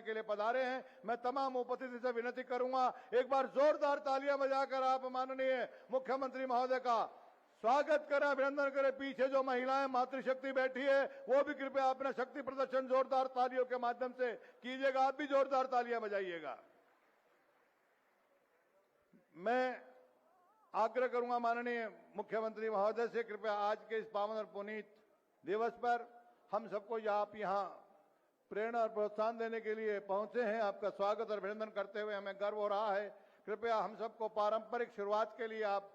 के लिए पधारे हैं। मैं तमाम उपस्थिति से विनती करूंगा, एक बार जोरदार तालियां बजाकर आप माननीय मुख्यमंत्री महोदय का स्वागत करें, अभिनंदन करें। पीछे जो महिलाएं मातृशक्ति बैठी है वो भी कृपया अपना शक्ति प्रदर्शन जोरदार तालियों के माध्यम से कीजिएगा। आप भी जोरदार तालियां बजाइएगा। मैं आग्रह करूंगा माननीय मुख्यमंत्री महोदय से, कृपया आज के इस पावन और पुनीत दिवस पर हम सबको आप यहाँ प्रेरणा और प्रोत्साहन देने के लिए पहुंचे हैं। आपका स्वागत और अभिनंदन करते हुए हमें गर्व हो रहा है। कृपया हम सबको पारंपरिक शुरुआत के लिए आप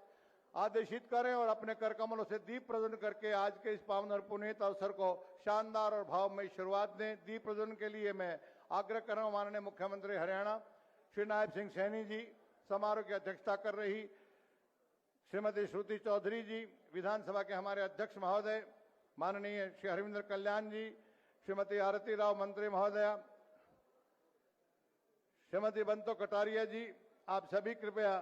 आदेशित करें और अपने कर कमलों से दीप प्रज्वलन करके आज के इस पावन और पुनीत अवसर को शानदार और भावमयी शुरुआत दें। दीप प्रज्वलन के लिए मैं आग्रह कर रहा हूं माननीय मुख्यमंत्री हरियाणा श्री नायब सिंह सैनी जी, समारोह की अध्यक्षता कर रही श्रीमती श्रुति चौधरी जी, विधानसभा के हमारे अध्यक्ष महोदय माननीय श्री हरविंदर कल्याण जी, श्रीमती आरती राव मंत्री महोदया, श्रीमती बंतो कटारिया जी, आप सभी कृपया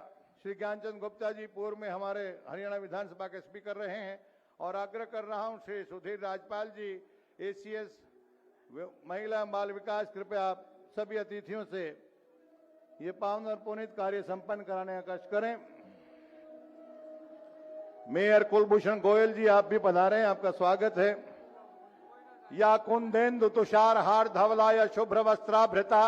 श्री ज्ञानचंद गुप्ता जी पूर्व में हमारे हरियाणा विधानसभा के स्पीकर रहे हैं, और आग्रह कर रहा हूं श्री सुधीर राजपाल जी, एसीएस महिला बाल विकास, कृपया आप सभी अतिथियों से ये पावन और पुनीत कार्य संपन्न कराने का कष्ट करें। मेयर कुलभूषण गोयल जी, आप भी पधारे हैं, आपका स्वागत है। या कुंदेन्दु तुषार हार धवला या शुभ्र वस्त्राभृता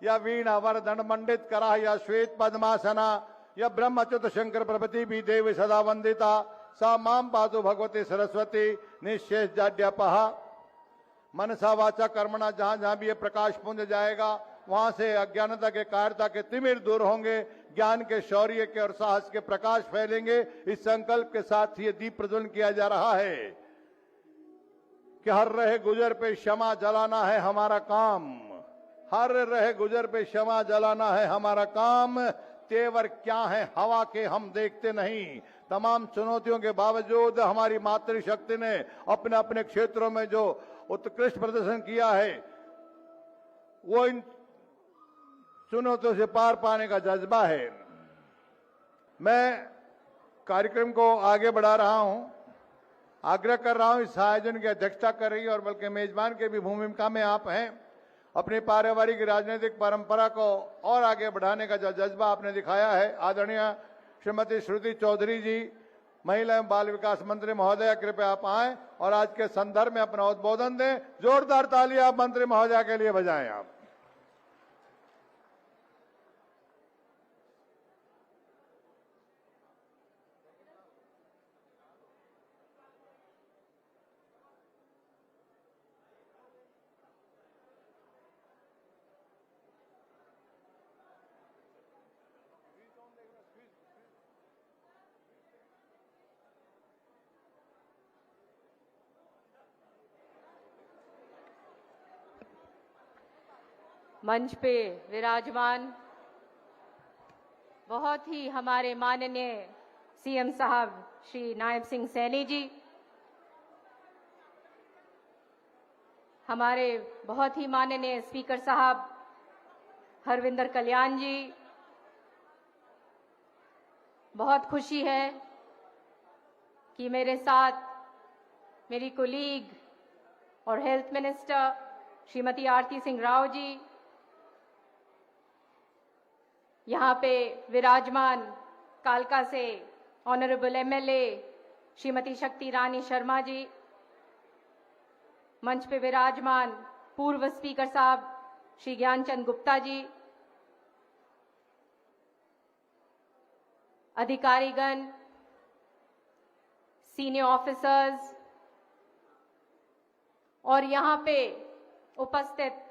या वीणा वरदंड मंडित करा या श्वेत पद्मासना या ब्रह्मच्युत शंकर प्रभृति भी देवी सदा वंदिता सा माम पातु भगवती सरस्वती निशेष जाड्यापहा। मनसा वाचा कर्मणा, जहां जहां भी ये प्रकाश पुंज जाएगा वहां से अज्ञानता के कायरता के तिमिर दूर होंगे, ज्ञान के शौर्य के और साहस के प्रकाश फैलेंगे। इस संकल्प के साथ ये दीप प्रज्वलन किया जा रहा है कि हर रहे गुजर पे क्षमा जलाना है हमारा काम, हर रहे गुजर पे क्षमा जलाना है हमारा काम। तेवर क्या है हवा के हम देखते नहीं। तमाम चुनौतियों के बावजूद हमारी मातृशक्ति ने अपने अपने क्षेत्रों में जो उत्कृष्ट प्रदर्शन किया है, वो इन चुनौतियों से पार पाने का जज्बा है। मैं कार्यक्रम को आगे बढ़ा रहा हूं, आग्रह कर रहा हूं, इस आयोजन की अध्यक्षता कर रही और बल्कि मेजबान के भी भूमिका में आप हैं। अपनी पारिवारिक राजनीतिक परंपरा को और आगे बढ़ाने का जो जज्बा आपने दिखाया है, आदरणीय श्रीमती श्रुति चौधरी जी, महिला एवं बाल विकास मंत्री महोदया, कृपया आप आए और आज के संदर्भ में अपना उद्बोधन दें। जोरदार तालियां आप मंत्री महोदया के लिए बजाएं। आप मंच पे विराजमान बहुत ही हमारे माननीय सीएम साहब श्री नायब सिंह सैनी जी, हमारे बहुत ही माननीय स्पीकर साहब हरविंदर कल्याण जी, बहुत खुशी है कि मेरे साथ मेरी कोलीग और हेल्थ मिनिस्टर श्रीमती आरती सिंह राव जी, यहाँ पे विराजमान कालका से ऑनरेबल एमएलए श्रीमती शक्ति रानी शर्मा जी, मंच पे विराजमान पूर्व स्पीकर साहब श्री ज्ञानचंद गुप्ता जी, अधिकारीगण, सीनियर ऑफिसर्स और यहाँ पे उपस्थित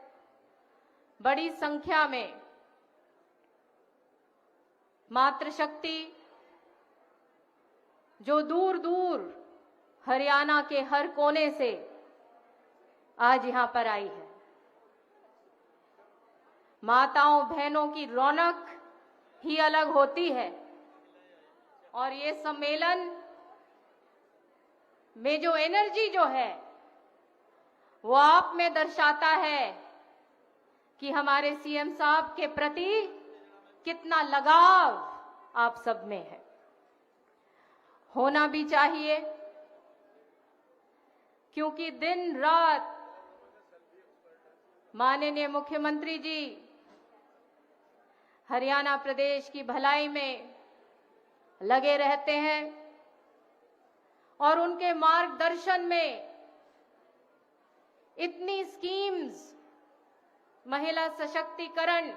बड़ी संख्या में मातृशक्ति जो दूर दूर हरियाणा के हर कोने से आज यहां पर आई है। माताओं बहनों की रौनक ही अलग होती है और ये सम्मेलन में जो एनर्जी जो है वो आप में दर्शाता है कि हमारे सीएम साहब के प्रति कितना लगाव आप सब में है। होना भी चाहिए, क्योंकि दिन रात माननीय मुख्यमंत्री जी हरियाणा प्रदेश की भलाई में लगे रहते हैं और उनके मार्गदर्शन में इतनी स्कीम्स महिला सशक्तिकरण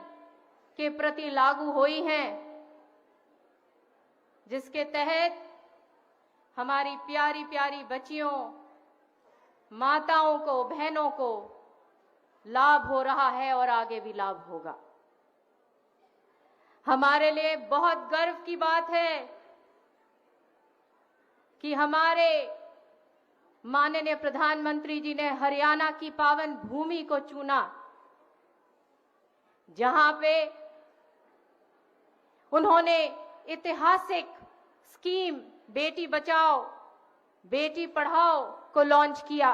के प्रति लागू हुई हैं, जिसके तहत हमारी प्यारी प्यारी बच्चियों, माताओं को, बहनों को लाभ हो रहा है और आगे भी लाभ होगा। हमारे लिए बहुत गर्व की बात है कि हमारे माननीय प्रधानमंत्री जी ने हरियाणा की पावन भूमि को चुना, जहां पे उन्होंने ऐतिहासिक स्कीम बेटी बचाओ बेटी पढ़ाओ को लॉन्च किया।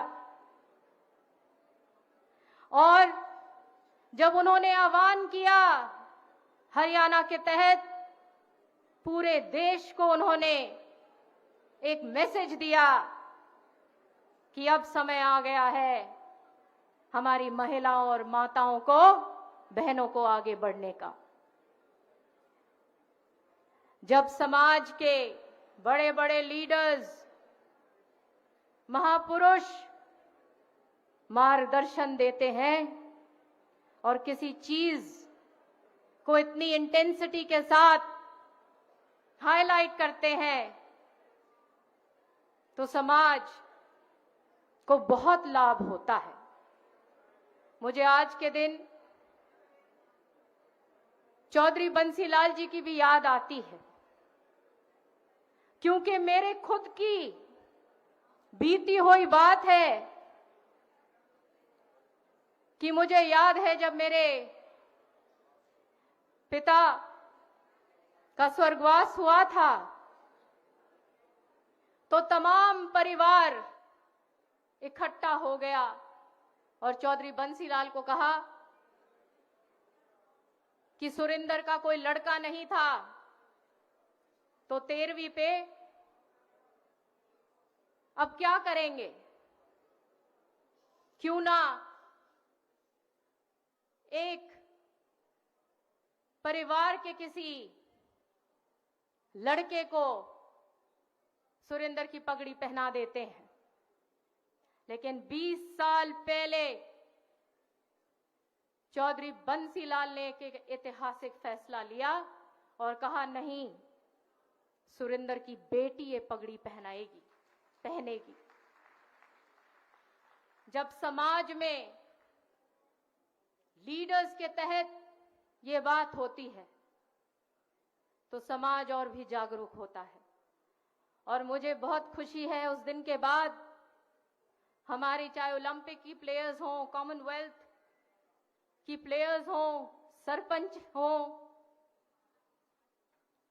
और जब उन्होंने आह्वान किया, हरियाणा के तहत पूरे देश को उन्होंने एक मैसेज दिया कि अब समय आ गया है हमारी महिलाओं और माताओं को, बहनों को आगे बढ़ने का। जब समाज के बड़े बड़े लीडर्स, महापुरुष मार्गदर्शन देते हैं और किसी चीज को इतनी इंटेंसिटी के साथ हाईलाइट करते हैं, तो समाज को बहुत लाभ होता है। मुझे आज के दिन चौधरी बंसीलाल जी की भी याद आती है, क्योंकि मेरे खुद की बीती हुई बात है कि मुझे याद है जब मेरे पिता का स्वर्गवास हुआ था, तो तमाम परिवार इकट्ठा हो गया और चौधरी बंसीलाल को कहा कि सुरेंद्र का कोई लड़का नहीं था, तो 13वीं पे अब क्या करेंगे, क्यों ना एक परिवार के किसी लड़के को सुरेंद्र की पगड़ी पहना देते हैं। लेकिन 20 साल पहले चौधरी बंसीलाल ने एक ऐतिहासिक फैसला लिया और कहा, नहीं, सुरेंद्र की बेटी ये पगड़ी पहनेगी। जब समाज में लीडर्स के तहत ये बात होती है तो समाज और भी जागरूक होता है। और मुझे बहुत खुशी है, उस दिन के बाद हमारी चाहे ओलंपिक की प्लेयर्स हों, कॉमनवेल्थ की प्लेयर्स हों, सरपंच हों,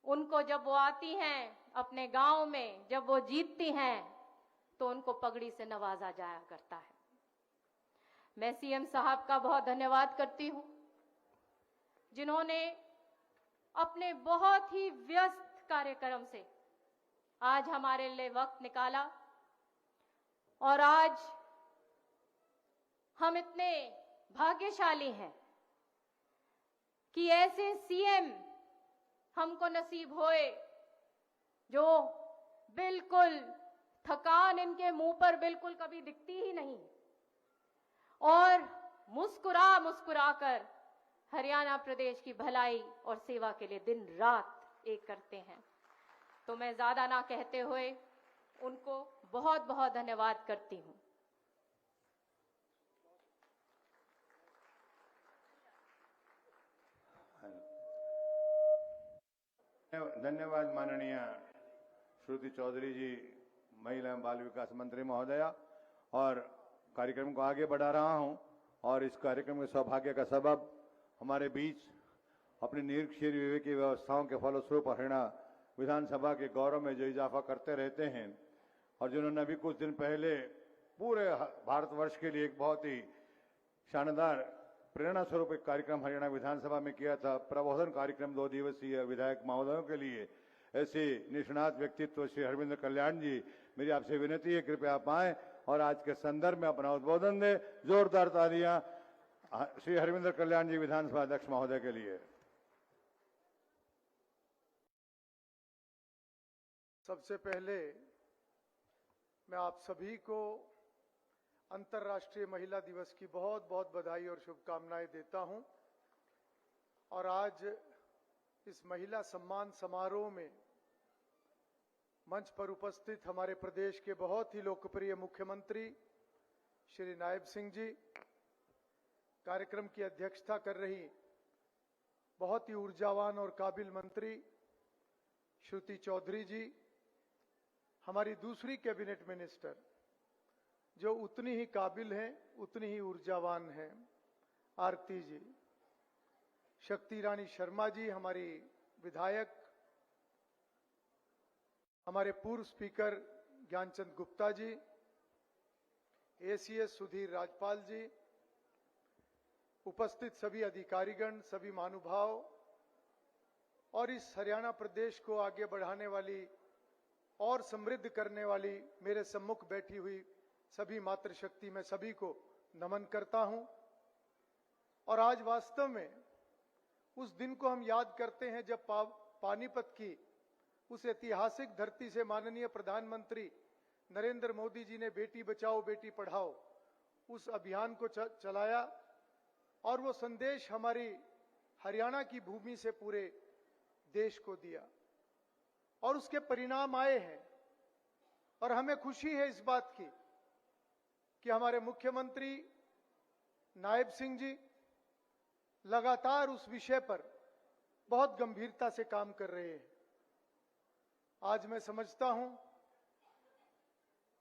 उनको जब वो आती हैं अपने गांव में, जब वो जीतती हैं, तो उनको पगड़ी से नवाजा जाया करता है। मैं सीएम साहब का बहुत धन्यवाद करती हूं, जिन्होंने अपने बहुत ही व्यस्त कार्यक्रम से आज हमारे लिए वक्त निकाला और आज हम इतने भाग्यशाली हैं कि ऐसे सीएम हमको नसीब होए जो बिल्कुल थकान इनके मुंह पर बिल्कुल कभी दिखती ही नहीं और मुस्कुरा मुस्कुरा कर हरियाणा प्रदेश की भलाई और सेवा के लिए दिन रात एक करते हैं। तो मैं ज्यादा ना कहते हुए उनको बहुत बहुत धन्यवाद करती हूं। धन्यवाद माननीय श्रुति चौधरी जी, महिला एवं बाल विकास मंत्री महोदया। और कार्यक्रम को आगे बढ़ा रहा हूं और इस कार्यक्रम के सौभाग्य का सबब हमारे बीच अपनी निरीक्षण विवेकी व्यवस्थाओं के फलस्वरूप हरियाणा विधानसभा के गौरव में जो इजाफा करते रहते हैं और जिन्होंने अभी कुछ दिन पहले पूरे भारतवर्ष के लिए एक बहुत ही शानदार प्रेरणा स्वरूप एक कार्यक्रम हरियाणा विधानसभा में किया था, प्रबोधन कार्यक्रम 2 दिवसीय विधायक महोदयों के लिए। ऐसे निष्णात व्यक्तित्व श्री हरविंद्र कल्याण जी, मेरी आपसे विनती है कृपया आप आए और आज के संदर्भ में अपना उद्बोधन दें। जोरदार तालियां श्री हरविंदर कल्याण जी विधानसभा अध्यक्ष महोदय के लिए। सबसे पहले मैं आप सभी को अंतर्राष्ट्रीय महिला दिवस की बहुत बहुत बधाई और शुभकामनाएं देता हूं। और आज इस महिला सम्मान समारोह में मंच पर उपस्थित हमारे प्रदेश के बहुत ही लोकप्रिय मुख्यमंत्री श्री नायब सिंह जी, कार्यक्रम की अध्यक्षता कर रही बहुत ही ऊर्जावान और काबिल मंत्री श्रुति चौधरी जी, हमारी दूसरी कैबिनेट मिनिस्टर जो उतनी ही काबिल हैं, उतनी ही ऊर्जावान हैं, आरती जी, शक्ति रानी शर्मा जी हमारी विधायक, हमारे पूर्व स्पीकर ज्ञानचंद गुप्ता जी, एसीएस सुधीर राजपाल जी, उपस्थित सभी अधिकारीगण, सभी महानुभाव और इस हरियाणा प्रदेश को आगे बढ़ाने वाली और समृद्ध करने वाली मेरे सम्मुख बैठी हुई सभी मातृशक्ति, मैं सभी को नमन करता हूं। और आज वास्तव में उस दिन को हम याद करते हैं जब पानीपत की उस ऐतिहासिक धरती से माननीय प्रधानमंत्री नरेंद्र मोदी जी ने बेटी बचाओ बेटी पढ़ाओ उस अभियान को चलाया और वो संदेश हमारी हरियाणा की भूमि से पूरे देश को दिया और उसके परिणाम आए हैं। और हमें खुशी है इस बात की कि हमारे मुख्यमंत्री नायब सिंह जी लगातार उस विषय पर बहुत गंभीरता से काम कर रहे हैं। आज मैं समझता हूं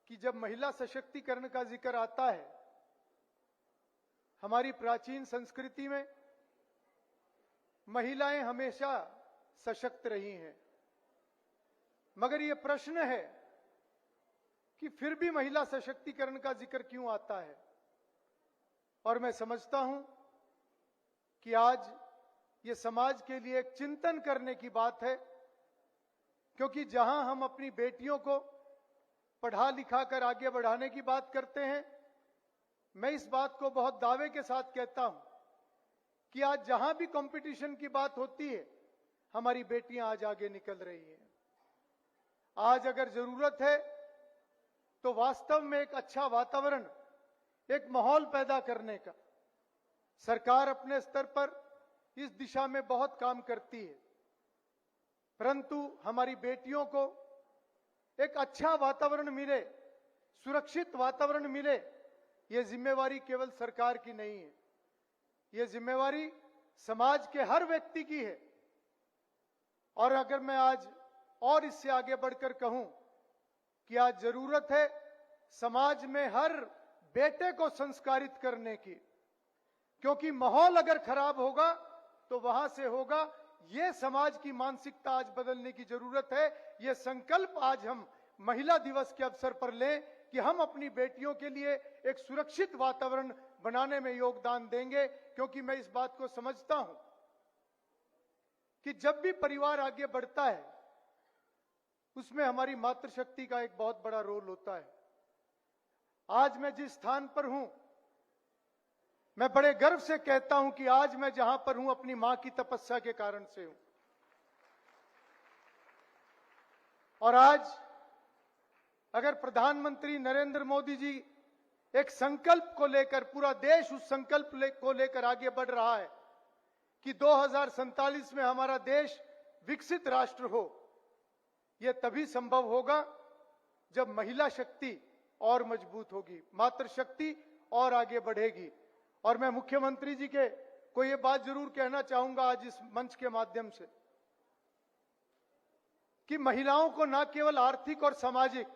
कि जब महिला सशक्तिकरण का जिक्र आता है, हमारी प्राचीन संस्कृति में महिलाएं हमेशा सशक्त रही हैं, मगर यह प्रश्न है कि फिर भी महिला सशक्तिकरण का जिक्र क्यों आता है। और मैं समझता हूं कि आज ये समाज के लिए एक चिंतन करने की बात है, क्योंकि जहां हम अपनी बेटियों को पढ़ा लिखा कर आगे बढ़ाने की बात करते हैं, मैं इस बात को बहुत दावे के साथ कहता हूं कि आज जहां भी कंपटीशन की बात होती है, हमारी बेटियां आज आगे निकल रही हैं। आज अगर जरूरत है तो वास्तव में एक अच्छा वातावरण, एक माहौल पैदा करने का सरकार अपने स्तर पर इस दिशा में बहुत काम करती है, परंतु हमारी बेटियों को एक अच्छा वातावरण मिले, सुरक्षित वातावरण मिले, यह जिम्मेवारी केवल सरकार की नहीं है, यह जिम्मेवारी समाज के हर व्यक्ति की है। और अगर मैं आज और इससे आगे बढ़कर कहूं कि आज जरूरत है समाज में हर बेटे को संस्कारित करने की, क्योंकि माहौल अगर खराब होगा तो वहां से होगा। ये समाज की मानसिकता आज बदलने की जरूरत है। ये संकल्प आज हम महिला दिवस के अवसर पर लें कि हम अपनी बेटियों के लिए एक सुरक्षित वातावरण बनाने में योगदान देंगे, क्योंकि मैं इस बात को समझता हूं कि जब भी परिवार आगे बढ़ता है उसमें हमारी मातृशक्ति का एक बहुत बड़ा रोल होता है। आज मैं जिस स्थान पर हूं, मैं बड़े गर्व से कहता हूं कि आज मैं जहां पर हूं अपनी मां की तपस्या के कारण से हूं। और आज अगर प्रधानमंत्री नरेंद्र मोदी जी एक संकल्प को लेकर, पूरा देश उस संकल्प को लेकर आगे बढ़ रहा है कि 2047 में हमारा देश विकसित राष्ट्र हो, यह तभी संभव होगा जब महिला शक्ति और मजबूत होगी, मातृशक्ति और आगे बढ़ेगी। और मैं मुख्यमंत्री जी के को यह बात जरूर कहना चाहूंगा आज इस मंच के माध्यम से कि महिलाओं को न केवल आर्थिक और सामाजिक,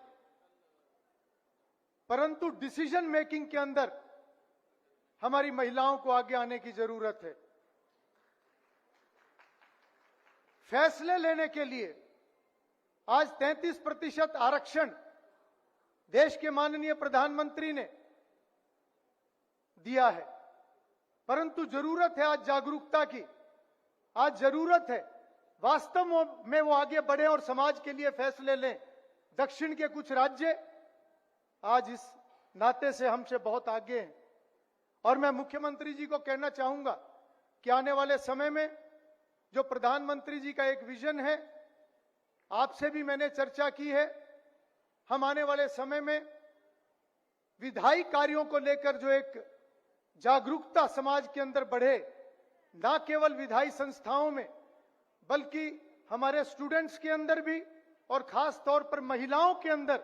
परंतु डिसीजन मेकिंग के अंदर हमारी महिलाओं को आगे आने की जरूरत है। फैसले लेने के लिए आज 33% आरक्षण देश के माननीय प्रधानमंत्री ने दिया है, परंतु जरूरत है आज जागरूकता की। आज जरूरत है वास्तव में वो आगे बढ़े और समाज के लिए फैसले लें। दक्षिण के कुछ राज्य आज इस नाते से हमसे बहुत आगे हैं और मैं मुख्यमंत्री जी को कहना चाहूंगा कि आने वाले समय में जो प्रधानमंत्री जी का एक विजन है, आपसे भी मैंने चर्चा की है, हम आने वाले समय में विधायी कार्यों को लेकर जो एक जागरूकता समाज के अंदर बढ़े, ना केवल विधायी संस्थाओं में बल्कि हमारे स्टूडेंट्स के अंदर भी और खास तौर पर महिलाओं के अंदर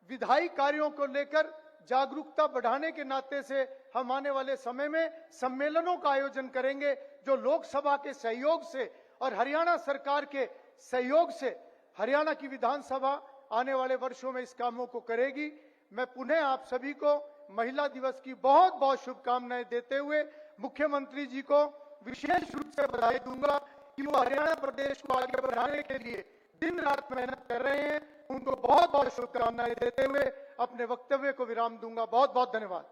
विधायी कार्यों को लेकर जागरूकता बढ़ाने के नाते से हम आने वाले समय में सम्मेलनों का आयोजन करेंगे, जो लोकसभा के सहयोग से और हरियाणा सरकार के सहयोग से हरियाणा की विधानसभा आने वाले वर्षों में इस कामों को करेगी। मैं पुनः आप सभी को महिला दिवस की बहुत बहुत शुभकामनाएं देते हुए मुख्यमंत्री जी को विशेष रूप से बधाई दूंगा कि वो हरियाणा प्रदेश को आगे बढ़ाने के लिए दिन रात मेहनत कर रहे हैं। उनको बहुत बहुत शुभकामनाएं देते हुए अपने वक्तव्य को विराम दूंगा। बहुत बहुत धन्यवाद।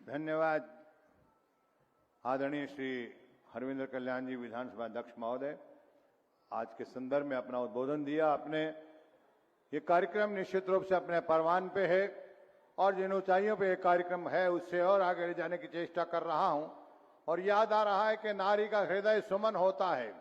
धन्यवाद आदरणीय श्री हरविंदर कल्याण जी विधानसभा अध्यक्ष महोदय, आज के संदर्भ में अपना उद्बोधन दिया आपने। ये कार्यक्रम निश्चित रूप से अपने परवान पे है और जिन ऊंचाइयों पे ये कार्यक्रम है उससे और आगे ले जाने की चेष्टा कर रहा हूं। और याद आ रहा है कि नारी का हृदय सुमन होता है,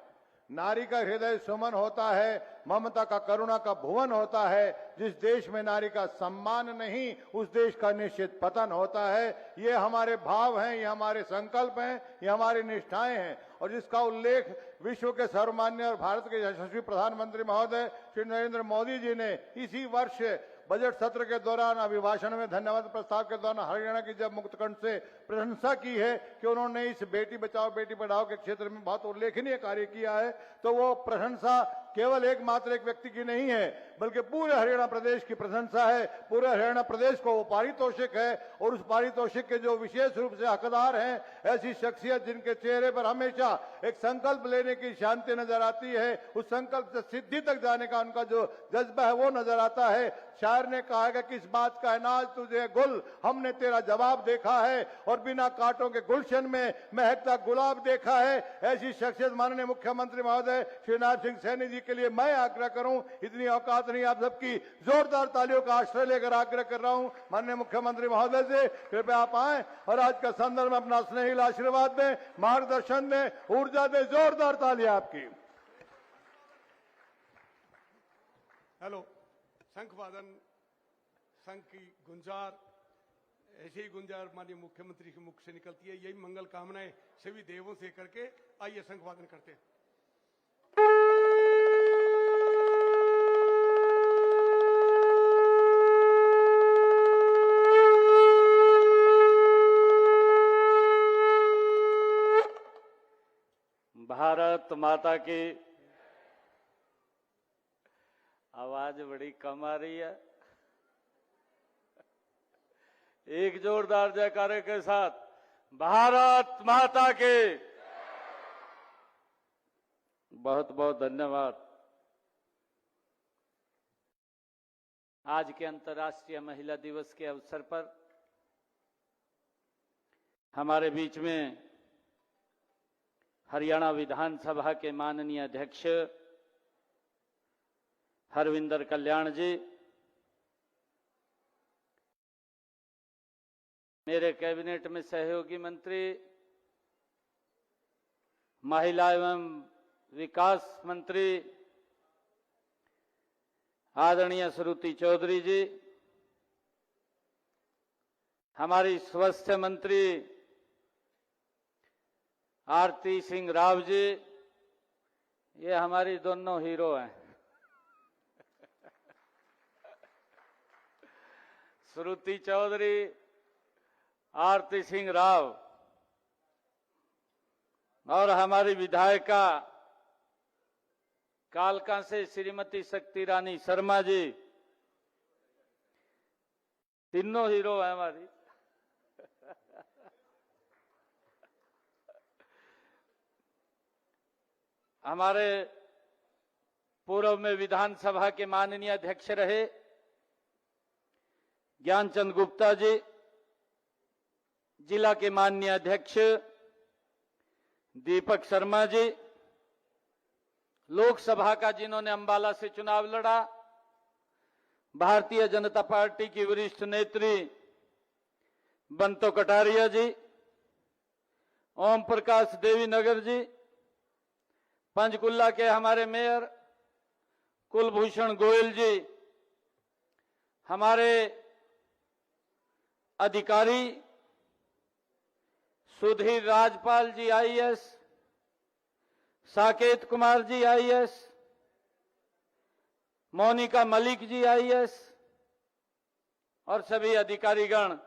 नारी का हृदय सुमन होता है, ममता का करुणा का भुवन होता है। जिस देश में नारी का सम्मान नहीं, उस देश का निश्चित पतन होता है। ये हमारे भाव हैं, ये हमारे संकल्प हैं, ये हमारी निष्ठाएं हैं और जिसका उल्लेख विश्व के सर्वमान्य और भारत के यशस्वी प्रधानमंत्री महोदय श्री नरेंद्र मोदी जी ने इसी वर्ष बजट सत्र के दौरान अभिभाषण में धन्यवाद प्रस्ताव के दौरान हरियाणा की जब मुक्तकंठ से प्रशंसा की है कि उन्होंने इस बेटी बचाओ बेटी पढ़ाओ के क्षेत्र में बहुत उल्लेखनीय कार्य किया है, तो वो प्रशंसा केवल एकमात्र एक व्यक्ति की नहीं है बल्कि पूरे हरियाणा प्रदेश की प्रशंसा है। पूरे हरियाणा प्रदेश को वो पारितोषिक है और उस पारितोषिक के जो विशेष रूप से हकदार हैं, ऐसी शख्सियत जिनके चेहरे पर हमेशा एक संकल्प लेने की शांति नजर आती है, उस संकल्प से सिद्धि तक जाने का उनका जो जज्बा है वो नजर आता है। शायर ने कहा है कि किस बात का अनाज तुझे गुल, हमने तेरा जवाब देखा है और बिना कांटों के गुलशन में महकता गुलाब देखा है। ऐसी शख्सियत माननीय मुख्यमंत्री महोदय श्री नाथ सिंह सैनी जी के लिए मैं आग्रह करूं, इतनी औकात नहीं आप सबकी, जोरदार तालियों का आश्रय लेकर आग्रह कर रहा हूं माननीय मुख्यमंत्री महोदय से, कृपया आप आए और आज का संदर्भ में अपना स्नेहिल आशीर्वाद दें, मार्गदर्शन दें, ऊर्जा दें। जोरदार तालियां आपकी। हेलो, शंख वादन, शंख की गुंजार, ऐसे ही गुंजार माननीय मुख्यमंत्री के मुख से निकलती है। यही मंगल कामनाएं सभी देवों से करके आइए शंख वादन करते हैं। भारत माता की। आवाज बड़ी कम आ रही है। एक जोरदार जयकारे के साथ भारत माता के। बहुत बहुत धन्यवाद। आज के अंतर्राष्ट्रीय महिला दिवस के अवसर पर हमारे बीच में हरियाणा विधानसभा के माननीय अध्यक्ष हरविंदर कल्याण जी, मेरे कैबिनेट में सहयोगी मंत्री, महिला एवं विकास मंत्री आदरणीय श्रुति चौधरी जी, हमारी स्वास्थ्य मंत्री आरती सिंह राव जी, ये हमारी दोनों हीरो हैं। श्रुति चौधरी, आरती सिंह राव और हमारी विधायिका कालका से श्रीमती शक्ति रानी शर्मा जी, तीनों हीरो हैं हमारी। हमारे पूर्व में विधानसभा के माननीय अध्यक्ष रहे ज्ञानचंद गुप्ता जी, जिला के माननीय अध्यक्ष दीपक शर्मा जी, लोकसभा का जिन्होंने अंबाला से चुनाव लड़ा, भारतीय जनता पार्टी की वरिष्ठ नेत्री बंतो कटारिया जी, ओम प्रकाश देवी नगर जी, पंचकुला के हमारे मेयर कुलभूषण गोयल जी, हमारे अधिकारी सुधीर राजपाल जी IAS, Saket Kumar ji IAS, Monika Malik ji IAS और सभी अधिकारीगण,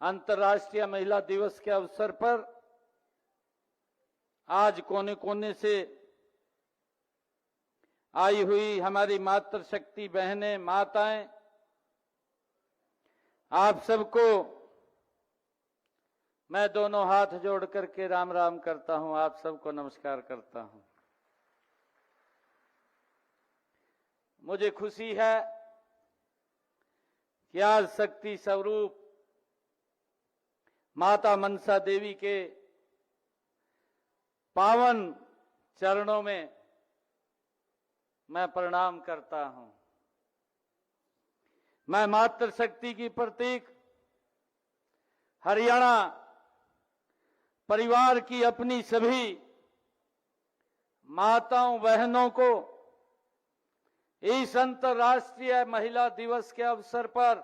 अंतर्राष्ट्रीय महिला दिवस के अवसर पर आज कोने कोने से आई हुई हमारी मातृशक्ति बहनें, माताएं, आप सबको मैं दोनों हाथ जोड़ करके राम राम करता हूं, आप सबको नमस्कार करता हूं। मुझे खुशी है कि आज शक्ति स्वरूप माता मनसा देवी के पावन चरणों में मैं प्रणाम करता हूं। मैं मातृशक्ति की प्रतीक हरियाणा परिवार की अपनी सभी माताओं बहनों को इस अंतर्राष्ट्रीय महिला दिवस के अवसर पर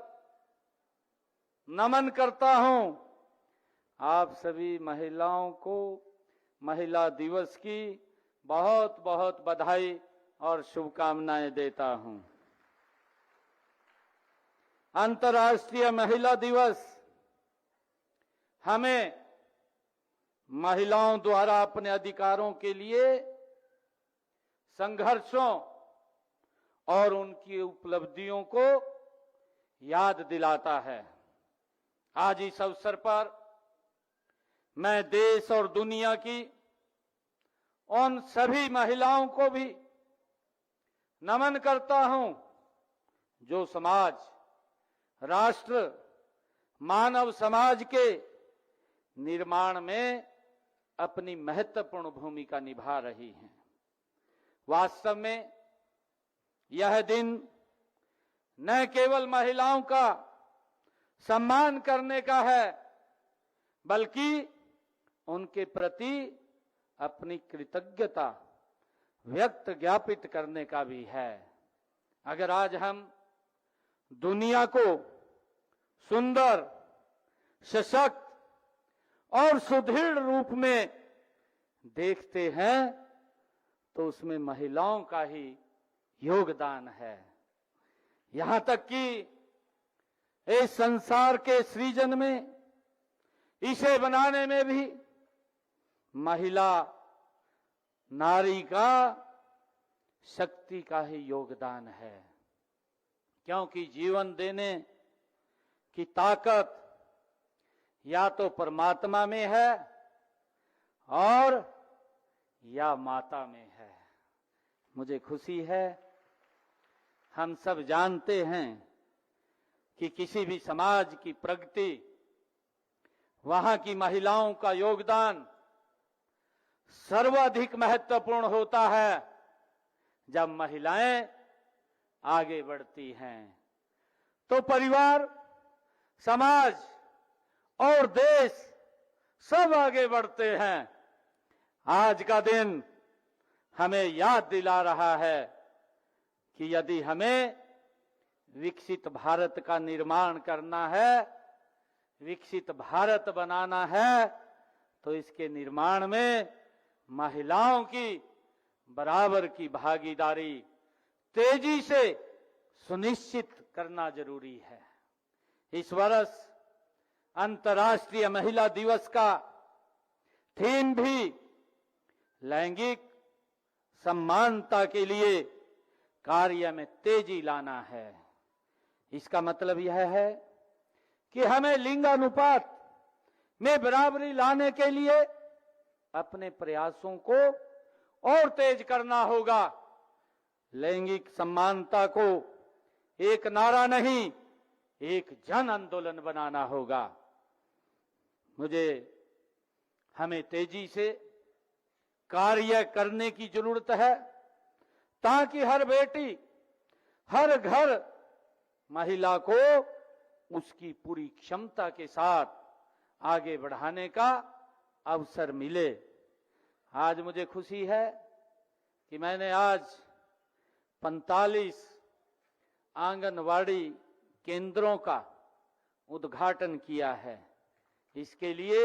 नमन करता हूं। आप सभी महिलाओं को महिला दिवस की बहुत बहुत बधाई और शुभकामनाएं देता हूं। अंतर्राष्ट्रीय महिला दिवस हमें महिलाओं द्वारा अपने अधिकारों के लिए संघर्षों और उनकी उपलब्धियों को याद दिलाता है। आज इस अवसर पर मैं देश और दुनिया की उन सभी महिलाओं को भी नमन करता हूं जो समाज, राष्ट्र, मानव समाज के निर्माण में अपनी महत्वपूर्ण भूमिका निभा रही हैं। वास्तव में यह दिन न केवल महिलाओं का सम्मान करने का है, बल्कि उनके प्रति अपनी कृतज्ञता व्यक्त ज्ञापित करने का भी है। अगर आज हम दुनिया को सुंदर, सशक्त और सुदृढ़ रूप में देखते हैं तो उसमें महिलाओं का ही योगदान है। यहां तक कि इस संसार के सृजन में, इसे बनाने में भी महिला, नारी का शक्ति का ही योगदान है, क्योंकि जीवन देने की ताकत या तो परमात्मा में है और या माता में है। मुझे खुशी है, हम सब जानते हैं कि किसी भी समाज की प्रगति, वहां की महिलाओं का योगदान सर्वाधिक महत्वपूर्ण होता है जब महिलाएं आगे बढ़ती हैं। तो परिवार, समाज और देश सब आगे बढ़ते हैं। आज का दिन हमें याद दिला रहा है कि यदि हमें विकसित भारत का निर्माण करना है, विकसित भारत बनाना है, तो इसके निर्माण में महिलाओं की बराबर की भागीदारी तेजी से सुनिश्चित करना जरूरी है। इस वर्ष अंतर्राष्ट्रीय महिला दिवस का थीम भी लैंगिक समानता के लिए कार्य में तेजी लाना है। इसका मतलब यह है कि हमें लिंगानुपात में बराबरी लाने के लिए अपने प्रयासों को और तेज करना होगा। लैंगिक समानता को एक नारा नहीं, एक जन आंदोलन बनाना होगा। हमें तेजी से कार्य करने की जरूरत है ताकि हर बेटी, हर घर महिला को उसकी पूरी क्षमता के साथ आगे बढ़ाने का अवसर मिले। आज मुझे खुशी है कि मैंने आज 45 आंगनवाड़ी केंद्रों का उद्घाटन किया है। इसके लिए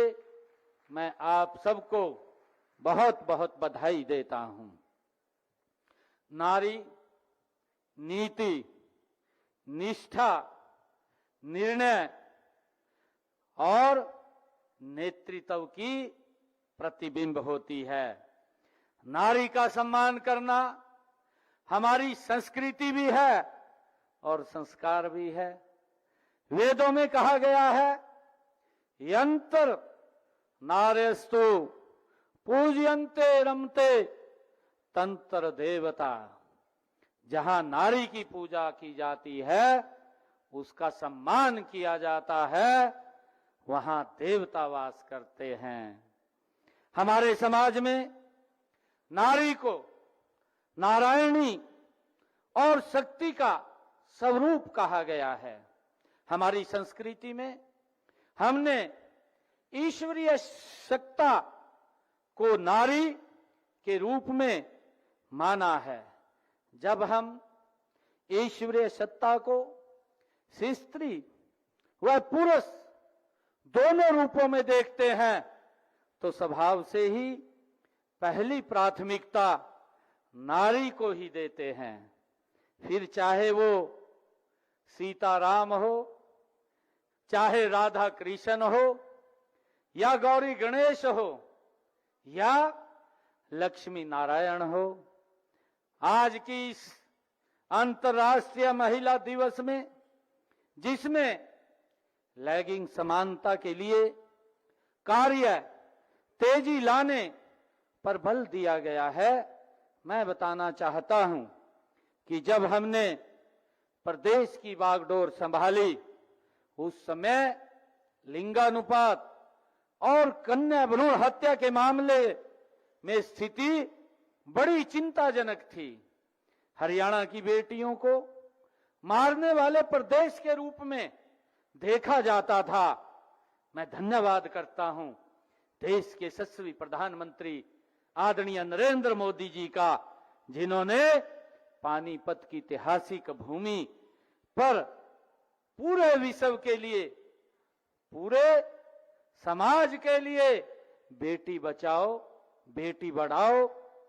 मैं आप सबको बहुत बहुत बधाई देता हूं। नारी नीति, निष्ठा, निर्णय और नेतृत्व की प्रतिबिंब होती है। नारी का सम्मान करना हमारी संस्कृति भी है और संस्कार भी है। वेदों में कहा गया है, यंत्र नार्यस्तु पूज्यन्ते रमते तंत्र देवता। जहां नारी की पूजा की जाती है, उसका सम्मान किया जाता है, वहां देवता वास करते हैं। हमारे समाज में नारी को नारायणी और शक्ति का स्वरूप कहा गया है। हमारी संस्कृति में हमने ईश्वरीय सत्ता को नारी के रूप में माना है। जब हम ईश्वरीय सत्ता को स्त्री व पुरुष दोनों रूपों में देखते हैं, तो स्वभाव से ही पहली प्राथमिकता नारी को ही देते हैं। फिर चाहे वो सीताराम हो, चाहे राधा कृष्ण हो, या गौरी गणेश हो, या लक्ष्मी नारायण हो। आज की इस अंतर्राष्ट्रीय महिला दिवस में, जिसमें लैंगिक समानता के लिए कार्य तेजी लाने पर बल दिया गया है, मैं बताना चाहता हूं कि जब हमने प्रदेश की बागडोर संभाली, उस समय लिंगानुपात और कन्या भ्रूण हत्या के मामले में स्थिति बड़ी चिंताजनक थी। हरियाणा की बेटियों को मारने वाले प्रदेश के रूप में देखा जाता था। मैं धन्यवाद करता हूं देश के यशस्वी प्रधानमंत्री आदरणीय नरेंद्र मोदी जी का, जिन्होंने पानीपत की ऐतिहासिक भूमि पर पूरे विश्व के लिए, पूरे समाज के लिए बेटी बचाओ बेटी बढ़ाओ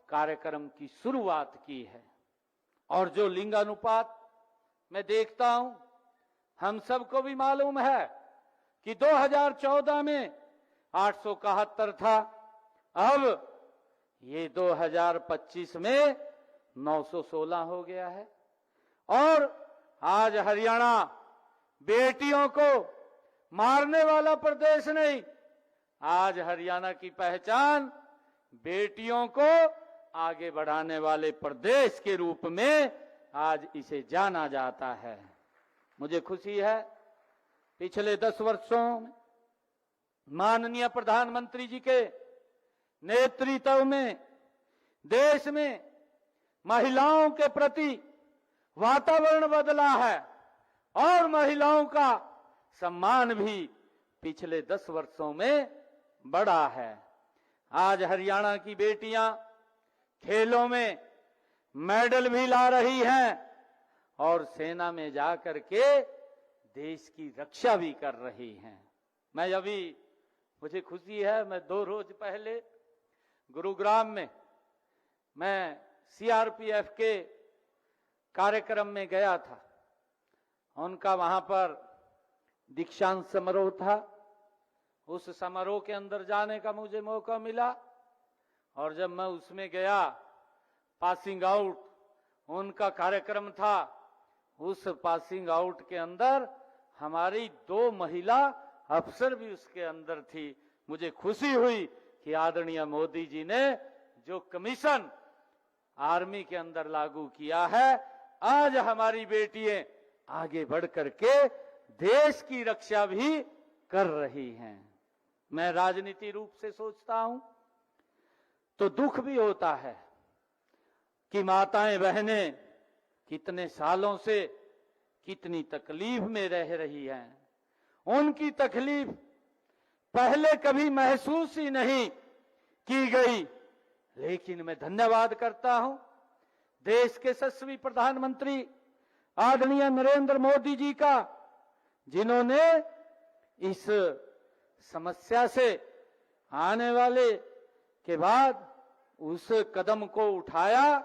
कार्यक्रम की शुरुआत की है। और जो लिंगानुपात मैं देखता हूं, हम सबको भी मालूम है कि 2014 में 871 था, अब ये 2025 में 916 हो गया है। और आज हरियाणा बेटियों को मारने वाला प्रदेश नहीं, आज हरियाणा की पहचान बेटियों को आगे बढ़ाने वाले प्रदेश के रूप में आज इसे जाना जाता है। मुझे खुशी है, पिछले 10 वर्षों में माननीय प्रधानमंत्री जी के नेतृत्व में देश में महिलाओं के प्रति वातावरण बदला है और महिलाओं का सम्मान भी पिछले 10 वर्षों में बढ़ा है। आज हरियाणा की बेटियां खेलों में मेडल भी ला रही हैं और सेना में जाकर के देश की रक्षा भी कर रही हैं। मुझे खुशी है, मैं 2 रोज पहले गुरुग्राम में मैं सीआरपीएफ के कार्यक्रम में गया था। उनका वहां पर दीक्षांत समारोह था। उस समारोह के अंदर जाने का मुझे मौका मिला और जब मैं उसमें गया, पासिंग आउट उनका कार्यक्रम था। उस पासिंग आउट के अंदर हमारी 2 महिला अफसर भी उसके अंदर थी। मुझे खुशी हुई कि आदरणीय मोदी जी ने जो कमीशन आर्मी के अंदर लागू किया है, आज हमारी बेटियां आगे बढ़ करके देश की रक्षा भी कर रही हैं। मैं राजनीति रूप से सोचता हूं तो दुख भी होता है कि माताएं बहनें कितने सालों से कितनी तकलीफ में रह रही हैं। उनकी तकलीफ पहले कभी महसूस ही नहीं की गई। लेकिन मैं धन्यवाद करता हूं देश के यशस्वी प्रधानमंत्री आदरणीय नरेंद्र मोदी जी का, जिन्होंने इस समस्या से आने वाले के बाद उस कदम को उठाया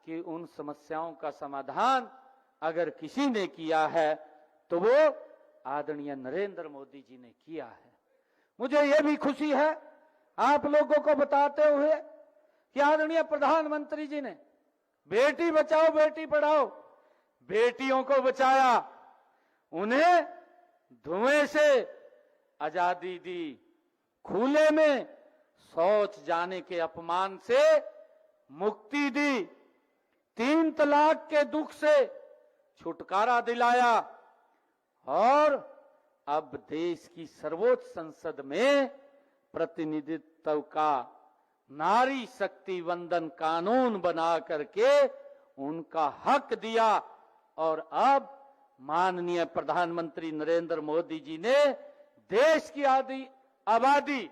कि उन समस्याओं का समाधान अगर किसी ने किया है तो वो आदरणीय नरेंद्र मोदी जी ने किया है। मुझे यह भी खुशी है आप लोगों को बताते हुए कि आदरणीय प्रधानमंत्री जी ने बेटी बचाओ बेटी पढ़ाओ, बेटियों को बचाया, उन्हें धुएं से आजादी दी, खुले में शौच जाने के अपमान से मुक्ति दी, 3 तलाक के दुख से छुटकारा दिलाया और अब देश की सर्वोच्च संसद में प्रतिनिधित्व का नारी शक्ति वंदन कानून बना करके उनका हक दिया। और अब माननीय प्रधानमंत्री नरेंद्र मोदी जी ने देश की आबादी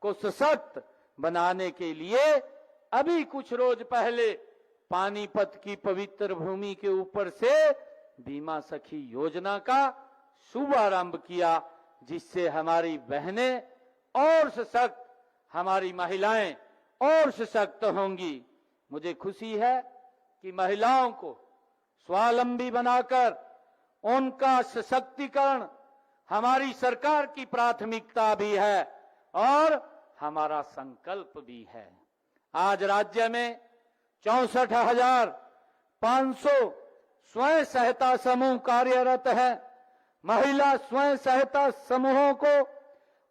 को सशक्त बनाने के लिए अभी कुछ रोज पहले पानीपत की पवित्र भूमि के ऊपर से बीमा सखी योजना का शुभारंभ किया, जिससे हमारी बहनें और सशक्त, हमारी महिलाएं और सशक्त होंगी। मुझे खुशी है कि महिलाओं को स्वावलंबी बनाकर उनका सशक्तिकरण हमारी सरकार की प्राथमिकता भी है और हमारा संकल्प भी है। आज राज्य में 64,500 स्वयं सहायता समूह कार्यरत है। महिला स्वयं सहायता समूहों को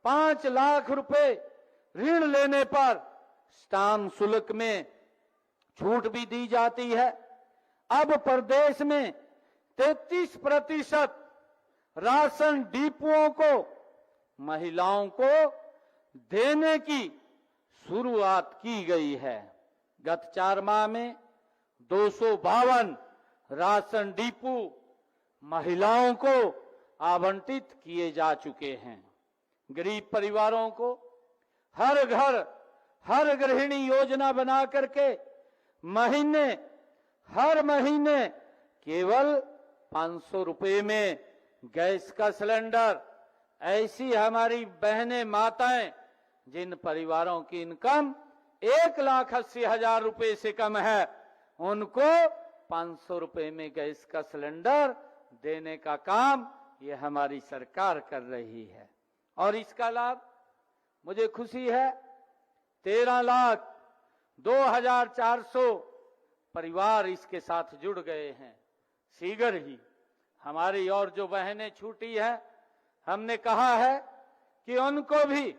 5 लाख रुपए ऋण लेने पर स्टाम्प शुल्क में छूट भी दी जाती है। अब प्रदेश में 33% राशन डिपुओं को महिलाओं को देने की शुरुआत की गई है। गत 4 माह में 252 राशन डिपो महिलाओं को आवंटित किए जा चुके हैं। गरीब परिवारों को हर घर हर गृहिणी योजना बना करके हर महीने केवल 500 रुपए में गैस का सिलेंडर, ऐसी हमारी बहनें माताएं जिन परिवारों की इनकम 1,80,000 रुपए से कम है, उनको 500 रुपए में गैस का सिलेंडर देने का काम ये हमारी सरकार कर रही है। और इसका लाभ मुझे खुशी है 13,02,400 परिवार इसके साथ जुड़ गए हैं। शीघ्र ही हमारी और जो बहनें छूटी हैं, हमने कहा है कि उनको भी,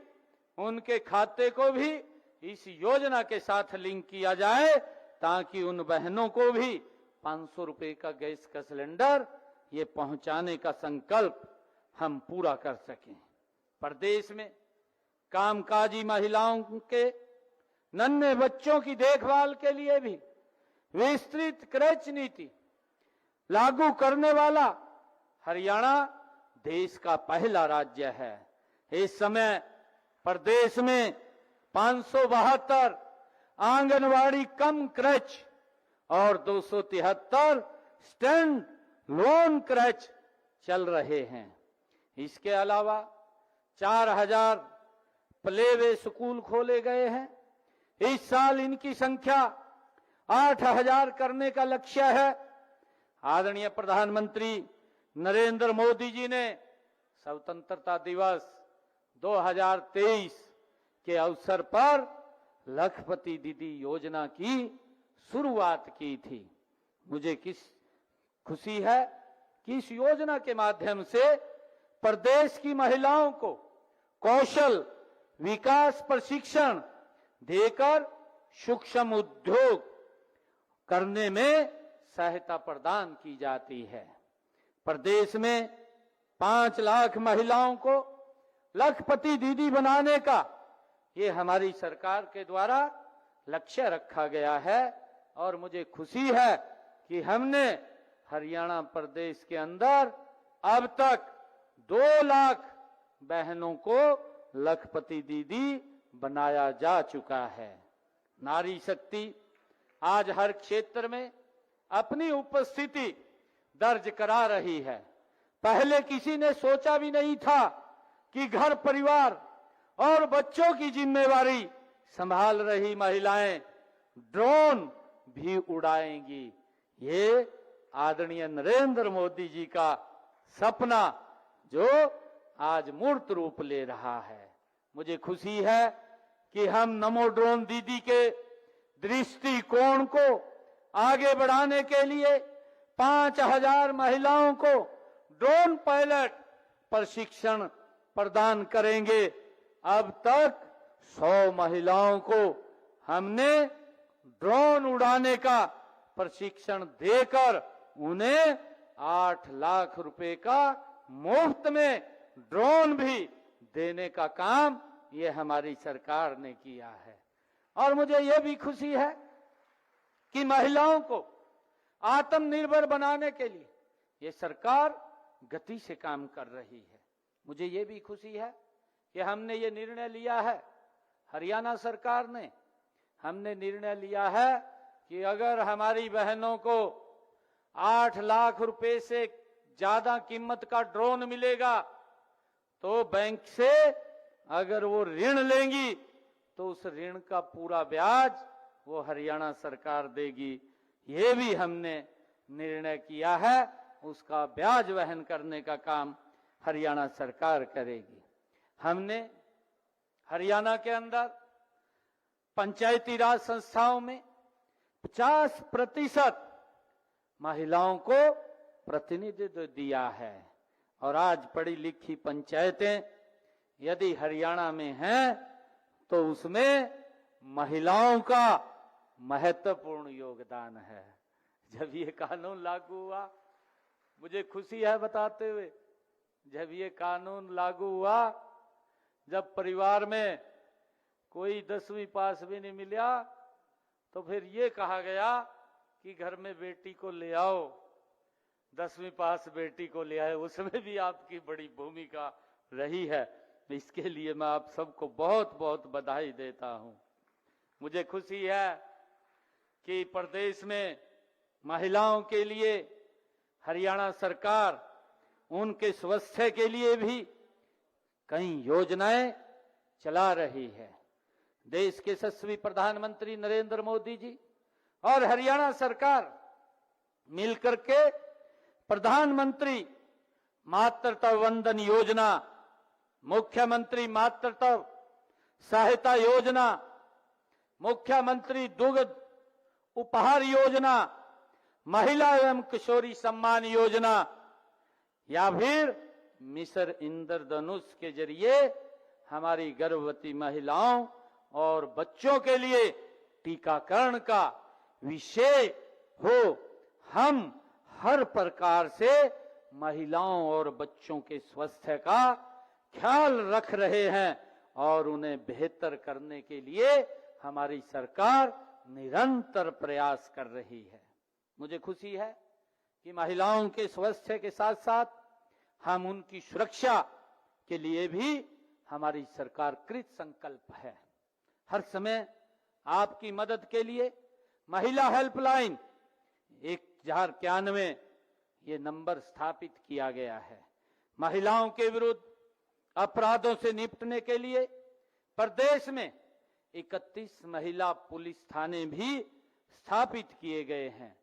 उनके खाते को भी इस योजना के साथ लिंक किया जाए ताकि उन बहनों को भी 500 रुपए का गैस का सिलेंडर ये पहुंचाने का संकल्प हम पूरा कर सकें। प्रदेश में कामकाजी महिलाओं के नन्हे बच्चों की देखभाल के लिए भी विस्तृत क्रच नीति लागू करने वाला हरियाणा देश का पहला राज्य है। इस समय प्रदेश में 572 आंगनवाड़ी कम क्रच और 273 स्टैंड लोन क्रच चल रहे हैं। इसके अलावा 4,000 प्लेवे स्कूल खोले गए हैं। इस साल इनकी संख्या 8,000 करने का लक्ष्य है। आदरणीय प्रधानमंत्री नरेंद्र मोदी जी ने स्वतंत्रता दिवस 2023 के अवसर पर लखपति दीदी योजना की शुरुआत की थी। मुझे खुशी है कि इस योजना के माध्यम से प्रदेश की महिलाओं को कौशल विकास प्रशिक्षण देकर सूक्ष्म उद्योग करने में सहायता प्रदान की जाती है। प्रदेश में 5 लाख महिलाओं को लखपति दीदी बनाने का ये हमारी सरकार के द्वारा लक्ष्य रखा गया है। और मुझे खुशी है कि हमने हरियाणा प्रदेश के अंदर अब तक 2 लाख बहनों को लखपति दीदी बनाया जा चुका है। नारी शक्ति आज हर क्षेत्र में अपनी उपस्थिति दर्ज करा रही है। पहले किसी ने सोचा भी नहीं था कि घर परिवार और बच्चों की जिम्मेवारी संभाल रही महिलाएं ड्रोन भी उड़ाएंगी। ये आदरणीय नरेंद्र मोदी जी का सपना जो आज मूर्त रूप ले रहा है। मुझे खुशी है कि हम नमो ड्रोन दीदी के दृष्टिकोण को आगे बढ़ाने के लिए 5000 महिलाओं को ड्रोन पायलट प्रशिक्षण प्रदान करेंगे। अब तक 100 महिलाओं को हमने ड्रोन उड़ाने का प्रशिक्षण देकर उन्हें 8 लाख रुपए का मुफ्त में ड्रोन भी देने का काम ये हमारी सरकार ने किया है। और मुझे यह भी खुशी है कि महिलाओं को आत्मनिर्भर बनाने के लिए ये सरकार गति से काम कर रही है। मुझे ये भी खुशी है कि हमने ये निर्णय लिया है, हरियाणा सरकार ने हमने निर्णय लिया है कि अगर हमारी बहनों को 8 लाख रुपए से ज्यादा कीमत का ड्रोन मिलेगा तो बैंक से अगर वो ऋण लेंगी तो उस ऋण का पूरा ब्याज वो हरियाणा सरकार देगी। ये भी हमने निर्णय किया है, उसका ब्याज वहन करने का काम हरियाणा सरकार करेगी। हमने हरियाणा के अंदर पंचायती राज संस्थाओं में 50% महिलाओं को प्रतिनिधित्व दिया है। और आज पढ़ी लिखी पंचायतें यदि हरियाणा में हैं तो उसमें महिलाओं का महत्वपूर्ण योगदान है। जब ये कानून लागू हुआ, मुझे खुशी है बताते हुए, जब ये कानून लागू हुआ, जब परिवार में कोई 10वीं पास भी नहीं मिला तो फिर ये कहा गया कि घर में बेटी को ले आओ, 10वीं पास बेटी को ले आए। उसमें भी आपकी बड़ी भूमिका रही है। इसके लिए मैं आप सबको बहुत बहुत बधाई देता हूं। मुझे खुशी है कि प्रदेश में महिलाओं के लिए हरियाणा सरकार उनके स्वास्थ्य के लिए भी कई योजनाएं चला रही है। देश के यशस्वी प्रधानमंत्री नरेंद्र मोदी जी और हरियाणा सरकार मिलकर के प्रधानमंत्री मातृत्व वंदन योजना, मुख्यमंत्री मातृत्व सहायता योजना, मुख्यमंत्री दुग्ध उपहार योजना, महिला एवं किशोरी सम्मान योजना या फिर मिशन इंद्रधनुष के जरिए हमारी गर्भवती महिलाओं और बच्चों के लिए टीकाकरण का विषय हो। हम हर प्रकार से महिलाओं और बच्चों के स्वास्थ्य का ख्याल रख रहे हैं और उन्हें बेहतर करने के लिए हमारी सरकार निरंतर प्रयास कर रही है। मुझे खुशी है कि महिलाओं के स्वास्थ्य के साथ साथ हम उनकी सुरक्षा के लिए भी हमारी सरकार कृत संकल्प है। हर समय आपकी मदद के लिए महिला हेल्पलाइन 1091 ये नंबर स्थापित किया गया है। महिलाओं के विरुद्ध अपराधों से निपटने के लिए प्रदेश में 31 महिला पुलिस थाने भी स्थापित किए गए हैं।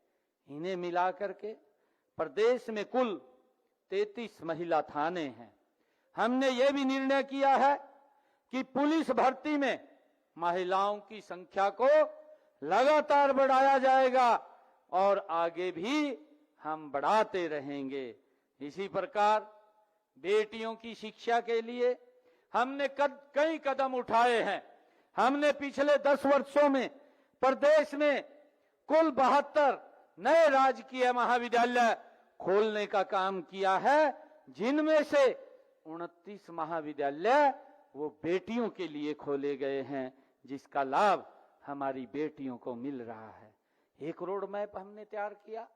इन्हें मिलाकर के प्रदेश में कुल 33 महिला थाने हैं। हमने ये भी निर्णय किया है कि पुलिस भर्ती में महिलाओं की संख्या को लगातार बढ़ाया जाएगा और आगे भी हम बढ़ाते रहेंगे। इसी प्रकार बेटियों की शिक्षा के लिए हमने कई कदम उठाए हैं। हमने पिछले 10 वर्षों में प्रदेश में कुल 72 नए राजकीय महाविद्यालय खोलने का काम किया है, जिनमें से 29 महाविद्यालय वो बेटियों के लिए खोले गए हैं, जिसका लाभ हमारी बेटियों को मिल रहा है। एक रोड मैप हमने तैयार किया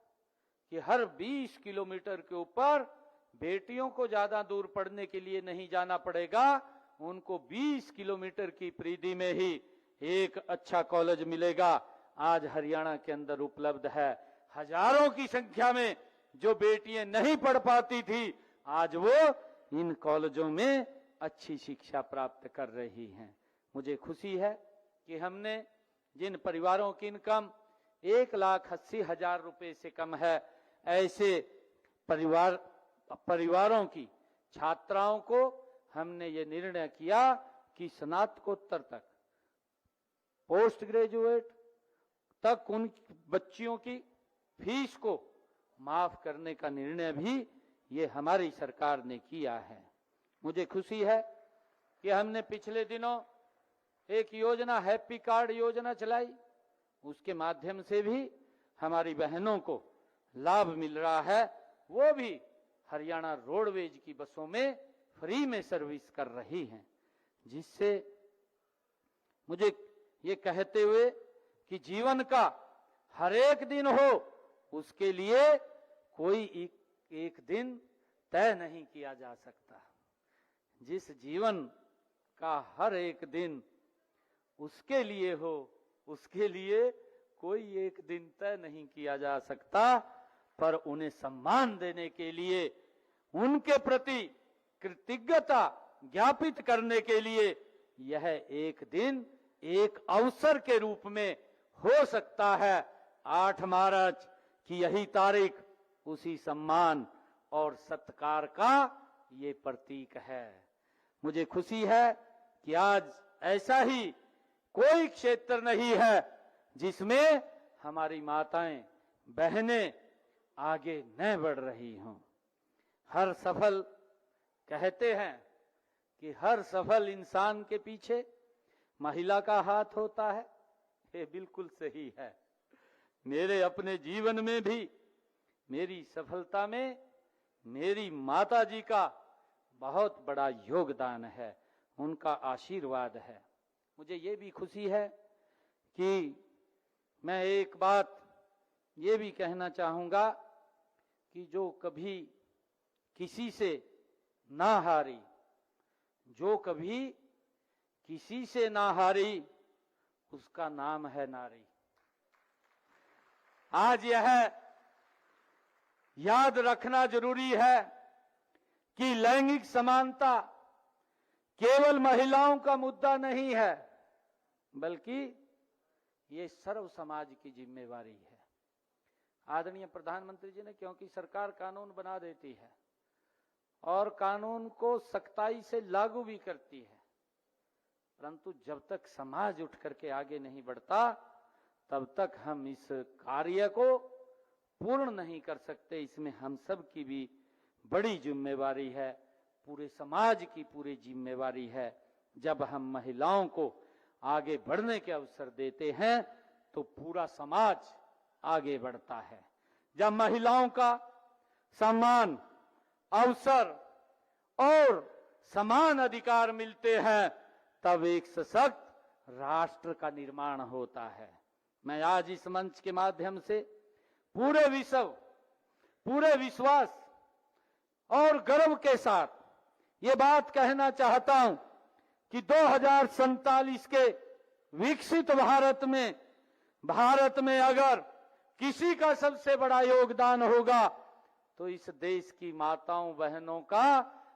कि हर 20 किलोमीटर के ऊपर बेटियों को ज्यादा दूर पढ़ने के लिए नहीं जाना पड़ेगा, उनको 20 किलोमीटर की परिधि में ही एक अच्छा कॉलेज मिलेगा। आज हरियाणा के अंदर उपलब्ध है। हजारों की संख्या में जो बेटियां नहीं पढ़ पाती थी, आज वो इन कॉलेजों में अच्छी शिक्षा प्राप्त कर रही हैं। मुझे खुशी है कि हमने जिन परिवारों की इनकम 1,80,000 रुपए से कम है, ऐसे परिवारों की छात्राओं को हमने ये निर्णय किया कि स्नातकोत्तर तक, पोस्ट ग्रेजुएट तक उन बच्चियों की फीस को माफ करने का निर्णय भी ये हमारी सरकार ने किया है। मुझे खुशी है कि हमने पिछले दिनों एक योजना, हैप्पी कार्ड योजना चलाई। उसके माध्यम से भी हमारी बहनों को लाभ मिल रहा है। वो भी हरियाणा रोडवेज की बसों में फ्री में सर्विस कर रही हैं, जिससे मुझे ये कहते हुए कि जीवन का हर एक दिन हो, उसके लिए कोई एक दिन तय नहीं किया जा सकता। जिस जीवन का हर एक दिन उसके लिए हो, उसके लिए कोई एक दिन तय नहीं किया जा सकता, पर उन्हें सम्मान देने के लिए, उनके प्रति कृतज्ञता ज्ञापित करने के लिए यह एक दिन एक अवसर के रूप में हो सकता है। 8 मार्च की यही तारीख उसी सम्मान और सत्कार का ये प्रतीक है। मुझे खुशी है कि आज ऐसा ही कोई क्षेत्र नहीं है जिसमें हमारी माताएं, बहनें आगे न बढ़ रही हों। हर सफल, कहते हैं कि हर सफल इंसान के पीछे महिला का हाथ होता है। ये बिल्कुल सही है। मेरे अपने जीवन में भी मेरी सफलता में मेरी माता जी का बहुत बड़ा योगदान है, उनका आशीर्वाद है। मुझे ये भी खुशी है कि मैं एक बात ये भी कहना चाहूंगा कि जो कभी किसी से ना हारी, जो कभी किसी से ना हारी, उसका नाम है नारी। आज यह याद रखना जरूरी है कि लैंगिक समानता केवल महिलाओं का मुद्दा नहीं है, बल्कि ये सर्व समाज की जिम्मेवारी है। आदरणीय प्रधानमंत्री जी ने, क्योंकि सरकार कानून बना देती है और कानून को सख्ताई से लागू भी करती है, परंतु जब तक समाज उठ करके आगे नहीं बढ़ता, तब तक हम इस कार्य को पूर्ण नहीं कर सकते। इसमें हम सब की भी बड़ी जिम्मेवारी है, पूरे समाज की पूरी जिम्मेवारी है। जब हम महिलाओं को आगे बढ़ने के अवसर देते हैं तो पूरा समाज आगे बढ़ता है। जब महिलाओं का सम्मान, अवसर और समान अधिकार मिलते हैं, तब एक सशक्त राष्ट्र का निर्माण होता है। मैं आज इस मंच के माध्यम से पूरे विश्वास और गर्व के साथ ये बात कहना चाहता हूं कि 2047 के विकसित भारत में अगर किसी का सबसे बड़ा योगदान होगा तो इस देश की माताओं बहनों का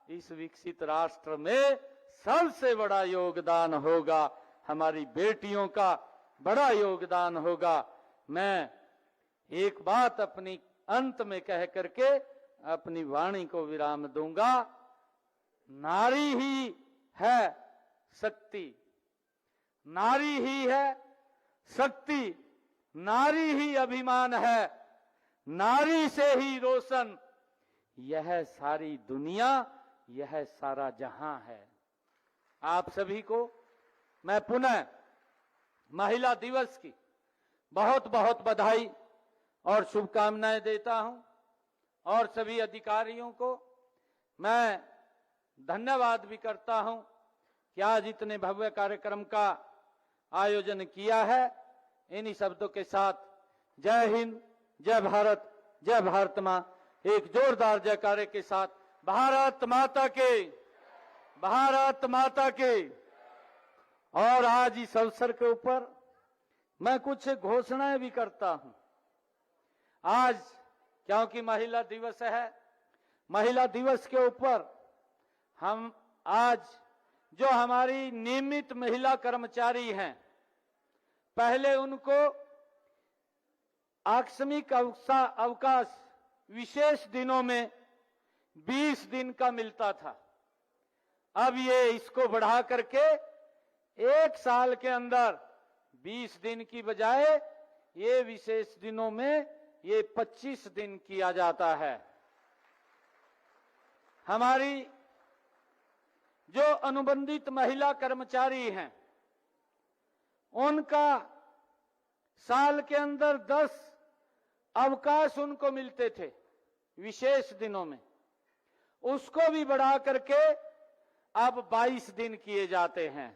इस विकसित राष्ट्र में सबसे बड़ा योगदान होगा। हमारी बेटियों का बड़ा योगदान होगा। मैं एक बात अपनी अंत में कह करके अपनी वाणी को विराम दूंगा। नारी ही है शक्ति, नारी ही है शक्ति, नारी ही अभिमान है, नारी से ही रोशन यह सारी दुनिया, यह सारा जहां है। आप सभी को मैं पुनः महिला दिवस की बहुत बहुत बधाई और शुभकामनाएं देता हूं, और सभी अधिकारियों को मैं धन्यवाद भी करता हूं कि आज इतने भव्य कार्यक्रम का आयोजन किया है। इन्हीं शब्दों के साथ जय हिंद, जय भारत, जय भारत मां, एक जोरदार जयकारे के साथ भारत माता के, भारत माता के। और आज इस अवसर के ऊपर मैं कुछ घोषणाएं भी करता हूं। आज क्योंकि महिला दिवस है, महिला दिवस के ऊपर हम आज जो हमारी नियमित महिला कर्मचारी हैं, पहले उनको आकस्मिक अवकाश विशेष दिनों में 20 दिन का मिलता था। अब ये इसको बढ़ा करके 1 साल के अंदर 20 दिन की बजाय ये विशेष दिनों में ये 25 दिन किया जाता है। हमारी जो अनुबंधित महिला कर्मचारी हैं, उनका साल के अंदर 10 अवकाश उनको मिलते थे विशेष दिनों में, उसको भी बढ़ा करके अब 22 दिन किए जाते हैं।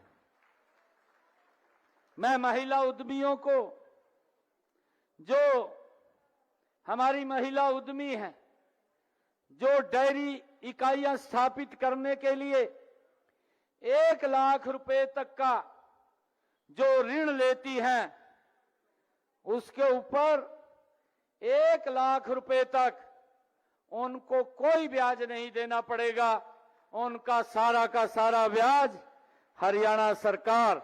मैं महिला उद्यमियों को, जो हमारी महिला उद्यमी हैं, जो डेयरी इकाइयां स्थापित करने के लिए 1 लाख रुपए तक का जो ऋण लेती हैं, उसके ऊपर 1 लाख रुपए तक उनको कोई ब्याज नहीं देना पड़ेगा। उनका सारा का सारा ब्याज हरियाणा सरकार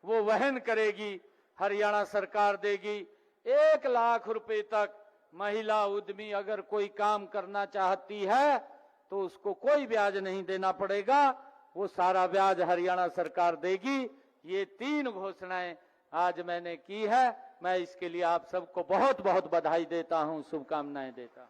वो वहन करेगी, हरियाणा सरकार देगी। 1 लाख रुपए तक महिला उद्यमी अगर कोई काम करना चाहती है तो उसको कोई ब्याज नहीं देना पड़ेगा, वो सारा ब्याज हरियाणा सरकार देगी। ये 3 घोषणाएं आज मैंने की है। मैं इसके लिए आप सबको बहुत बहुत बधाई देता हूं, शुभकामनाएं देता हूं।